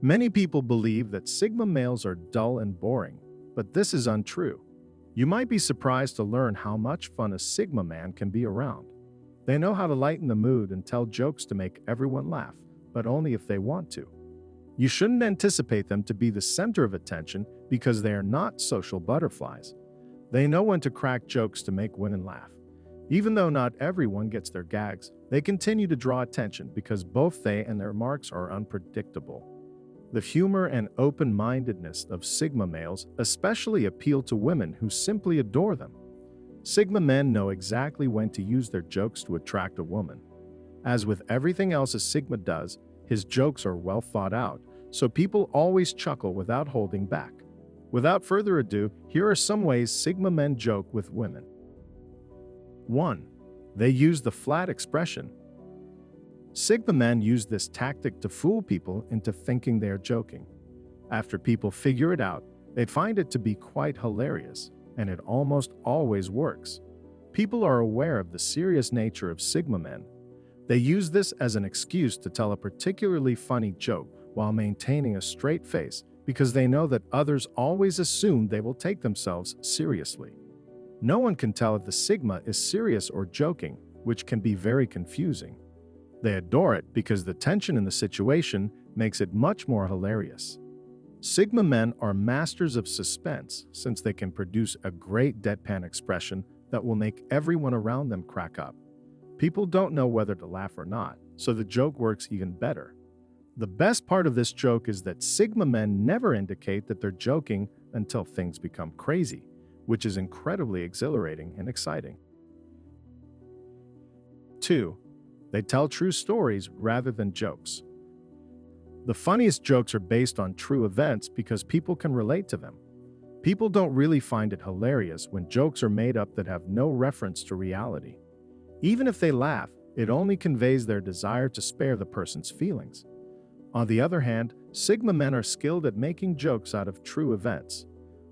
Many people believe that Sigma males are dull and boring, but this is untrue. You might be surprised to learn how much fun a Sigma man can be around. They know how to lighten the mood and tell jokes to make everyone laugh, but only if they want to. You shouldn't anticipate them to be the center of attention because they are not social butterflies. They know when to crack jokes to make women laugh. Even though not everyone gets their gags, they continue to draw attention because both they and their marks are unpredictable. The humor and open-mindedness of Sigma males especially appeal to women who simply adore them. Sigma men know exactly when to use their jokes to attract a woman. As with everything else a Sigma does, his jokes are well thought out, so people always chuckle without holding back. Without further ado, here are some ways Sigma men joke with women. 1. They use the flat expression. Sigma men use this tactic to fool people into thinking they are joking. After people figure it out, they find it to be quite hilarious, and it almost always works. People are aware of the serious nature of Sigma men. They use this as an excuse to tell a particularly funny joke while maintaining a straight face because they know that others always assume they will take themselves seriously. No one can tell if the Sigma is serious or joking, which can be very confusing. They adore it because the tension in the situation makes it much more hilarious. Sigma men are masters of suspense since they can produce a great deadpan expression that will make everyone around them crack up. People don't know whether to laugh or not, so the joke works even better. The best part of this joke is that Sigma men never indicate that they're joking until things become crazy, which is incredibly exhilarating and exciting. 2. They tell true stories rather than jokes. The funniest jokes are based on true events because people can relate to them. People don't really find it hilarious when jokes are made up that have no reference to reality. Even if they laugh, it only conveys their desire to spare the person's feelings. On the other hand, Sigma men are skilled at making jokes out of true events.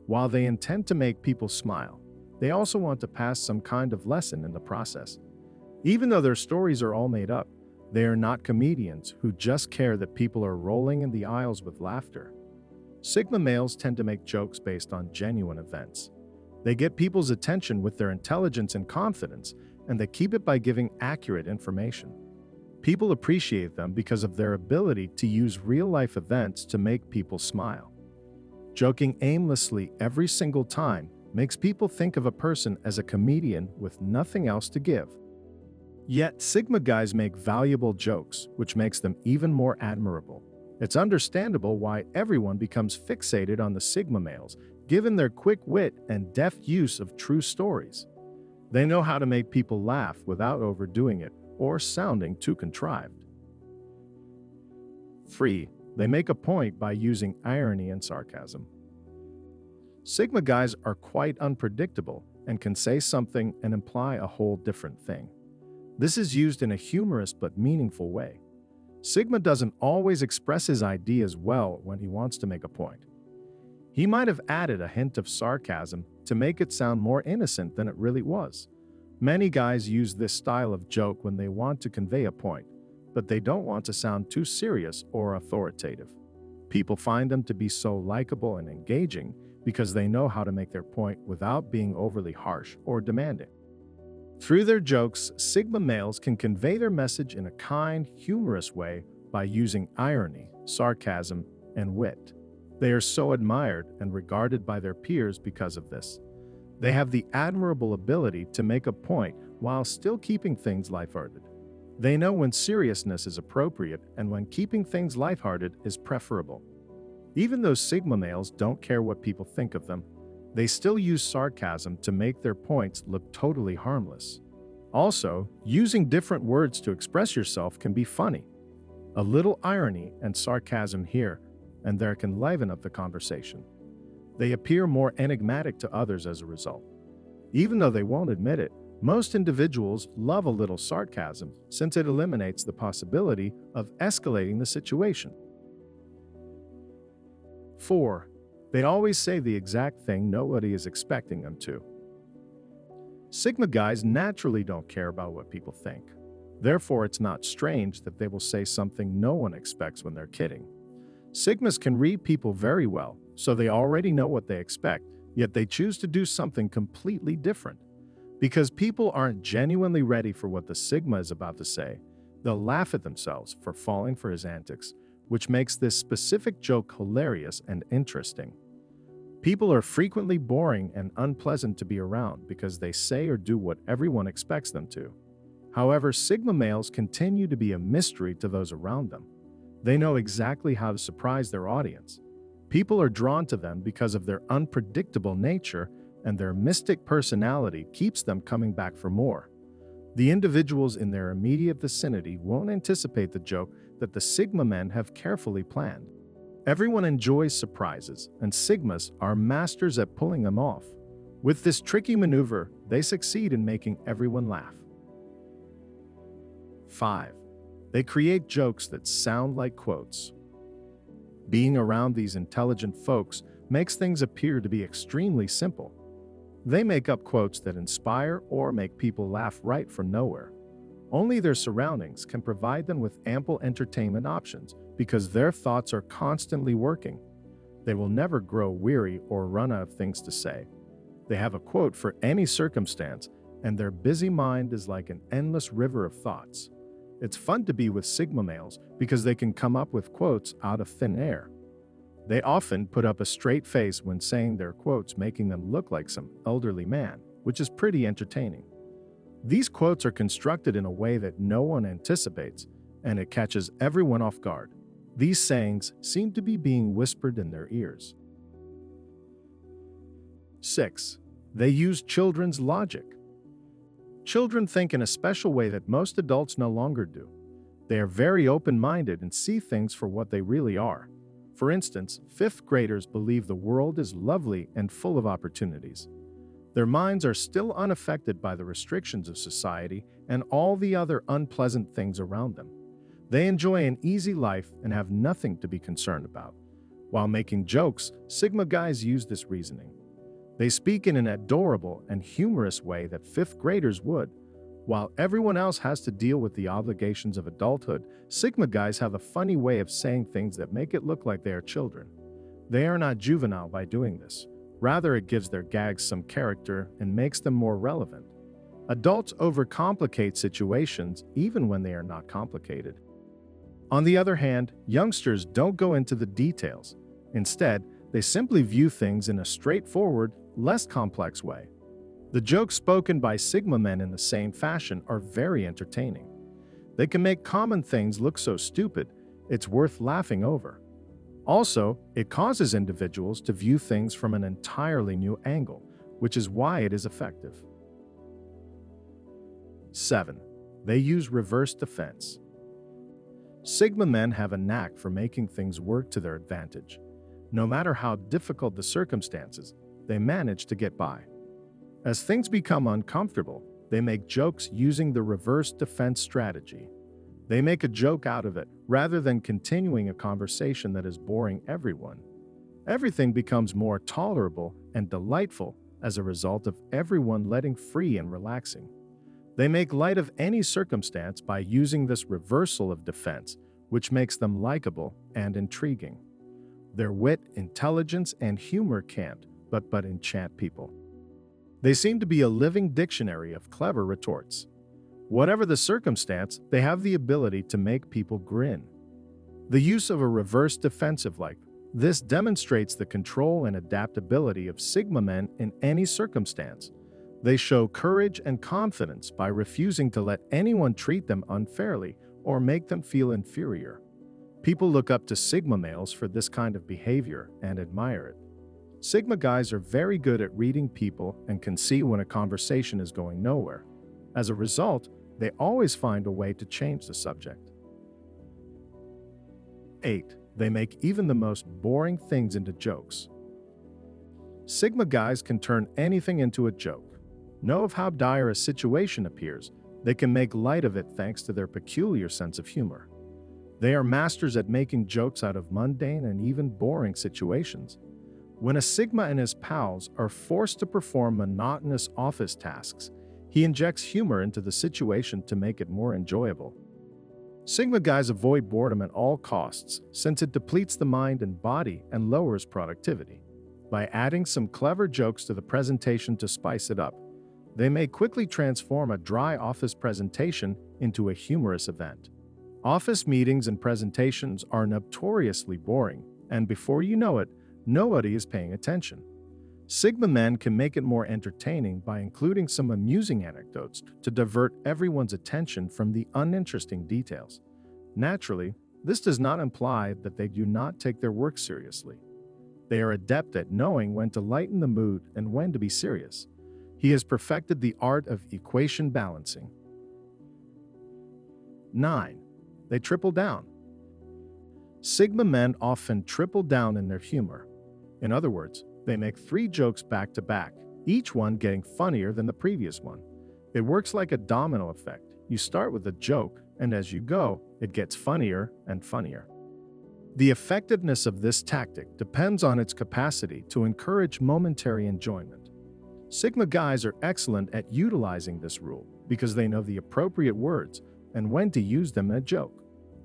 While they intend to make people smile, they also want to pass some kind of lesson in the process. Even though their stories are all made up, they are not comedians who just care that people are rolling in the aisles with laughter. Sigma males tend to make jokes based on genuine events. They get people's attention with their intelligence and confidence, and they keep it by giving accurate information. People appreciate them because of their ability to use real-life events to make people smile. Joking aimlessly every single time makes people think of a person as a comedian with nothing else to give. Yet, Sigma guys make valuable jokes, which makes them even more admirable. It's understandable why everyone becomes fixated on the Sigma males, given their quick wit and deft use of true stories. They know how to make people laugh without overdoing it or sounding too contrived. 3. They make a point by using irony and sarcasm. Sigma guys are quite unpredictable and can say something and imply a whole different thing. This is used in a humorous but meaningful way. Sigma doesn't always express his ideas well when he wants to make a point. He might have added a hint of sarcasm to make it sound more innocent than it really was. Many guys use this style of joke when they want to convey a point, but they don't want to sound too serious or authoritative. People find them to be so likable and engaging because they know how to make their point without being overly harsh or demanding. Through their jokes, Sigma males can convey their message in a kind, humorous way by using irony, sarcasm, and wit. They are so admired and regarded by their peers because of this. They have the admirable ability to make a point while still keeping things lighthearted. They know when seriousness is appropriate and when keeping things lighthearted is preferable. Even though Sigma males don't care what people think of them, they still use sarcasm to make their points look totally harmless. Also, using different words to express yourself can be funny. A little irony and sarcasm here and there can liven up the conversation. They appear more enigmatic to others as a result. Even though they won't admit it, most individuals love a little sarcasm since it eliminates the possibility of escalating the situation. 4. They always say the exact thing nobody is expecting them to. Sigma guys naturally don't care about what people think. Therefore, it's not strange that they will say something no one expects when they're kidding. Sigmas can read people very well, so they already know what they expect, yet they choose to do something completely different. Because people aren't genuinely ready for what the Sigma is about to say, they'll laugh at themselves for falling for his antics, which makes this specific joke hilarious and interesting. People are frequently boring and unpleasant to be around because they say or do what everyone expects them to. However, Sigma males continue to be a mystery to those around them. They know exactly how to surprise their audience. People are drawn to them because of their unpredictable nature, and their mystic personality keeps them coming back for more. The individuals in their immediate vicinity won't anticipate the joke that the Sigma men have carefully planned. Everyone enjoys surprises, and Sigmas are masters at pulling them off. With this tricky maneuver, they succeed in making everyone laugh. 5. They create jokes that sound like quotes. Being around these intelligent folks makes things appear to be extremely simple. They make up quotes that inspire or make people laugh right from nowhere. Only their surroundings can provide them with ample entertainment options because their thoughts are constantly working. They will never grow weary or run out of things to say. They have a quote for any circumstance, and their busy mind is like an endless river of thoughts. It's fun to be with Sigma males because they can come up with quotes out of thin air. They often put up a straight face when saying their quotes, making them look like some elderly man, which is pretty entertaining. These quotes are constructed in a way that no one anticipates, and it catches everyone off guard. These sayings seem to be being whispered in their ears. 6. They use children's logic. Children think in a special way that most adults no longer do. They are very open-minded and see things for what they really are. For instance, 5th graders believe the world is lovely and full of opportunities. Their minds are still unaffected by the restrictions of society and all the other unpleasant things around them. They enjoy an easy life and have nothing to be concerned about. While making jokes, Sigma guys use this reasoning. They speak in an adorable and humorous way that 5th graders would. While everyone else has to deal with the obligations of adulthood, Sigma guys have a funny way of saying things that make it look like they are children. They are not juvenile by doing this. Rather, it gives their gags some character and makes them more relevant. Adults overcomplicate situations even when they are not complicated. On the other hand, youngsters don't go into the details. Instead, they simply view things in a straightforward, less complex way. The jokes spoken by Sigma men in the same fashion are very entertaining. They can make common things look so stupid, it's worth laughing over. Also, it causes individuals to view things from an entirely new angle, which is why it is effective. 7. They use reverse defense. Sigma men have a knack for making things work to their advantage. No matter how difficult the circumstances, they manage to get by. As things become uncomfortable, they make jokes using the reverse defense strategy. They make a joke out of it rather than continuing a conversation that is boring everyone. Everything becomes more tolerable and delightful as a result of everyone letting free and relaxing. They make light of any circumstance by using this reversal of defense, which makes them likable and intriguing. Their wit, intelligence, and humor can't but enchant people. They seem to be a living dictionary of clever retorts. Whatever the circumstance, they have the ability to make people grin. The use of a reverse defensive like this demonstrates the control and adaptability of Sigma men in any circumstance. They show courage and confidence by refusing to let anyone treat them unfairly or make them feel inferior. People look up to Sigma males for this kind of behavior and admire it. Sigma guys are very good at reading people and can see when a conversation is going nowhere. As a result, they always find a way to change the subject. 8. They make even the most boring things into jokes. Sigma guys can turn anything into a joke. Know of how dire a situation appears, they can make light of it thanks to their peculiar sense of humor. They are masters at making jokes out of mundane and even boring situations. When a Sigma and his pals are forced to perform monotonous office tasks, he injects humor into the situation to make it more enjoyable. Sigma guys avoid boredom at all costs since it depletes the mind and body and lowers productivity. By adding some clever jokes to the presentation to spice it up, they may quickly transform a dry office presentation into a humorous event. Office meetings and presentations are notoriously boring, and before you know it, nobody is paying attention. Sigma men can make it more entertaining by including some amusing anecdotes to divert everyone's attention from the uninteresting details. Naturally, this does not imply that they do not take their work seriously. They are adept at knowing when to lighten the mood and when to be serious. He has perfected the art of equation balancing. 9. They triple down. Sigma men often triple down in their humor. In other words, they make 3 jokes back to back, each one getting funnier than the previous one. It works like a domino effect. You start with a joke, and as you go, it gets funnier and funnier. The effectiveness of this tactic depends on its capacity to encourage momentary enjoyment. Sigma guys are excellent at utilizing this rule because they know the appropriate words and when to use them in a joke.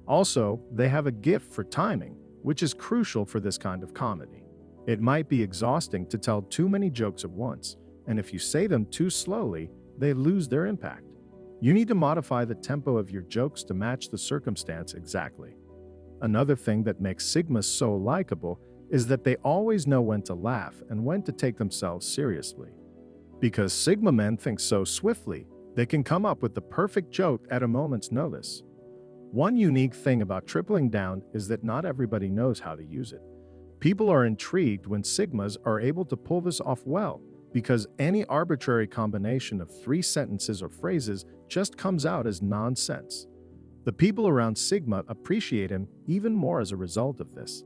Also, they have a gift for timing, which is crucial for this kind of comedy. It might be exhausting to tell too many jokes at once, and if you say them too slowly, they lose their impact. You need to modify the tempo of your jokes to match the circumstance exactly. Another thing that makes Sigma so likable is that they always know when to laugh and when to take themselves seriously. Because Sigma men think so swiftly, they can come up with the perfect joke at a moment's notice. One unique thing about tripling down is that not everybody knows how to use it. People are intrigued when Sigmas are able to pull this off well, because any arbitrary combination of 3 sentences or phrases just comes out as nonsense. The people around Sigma appreciate him even more as a result of this.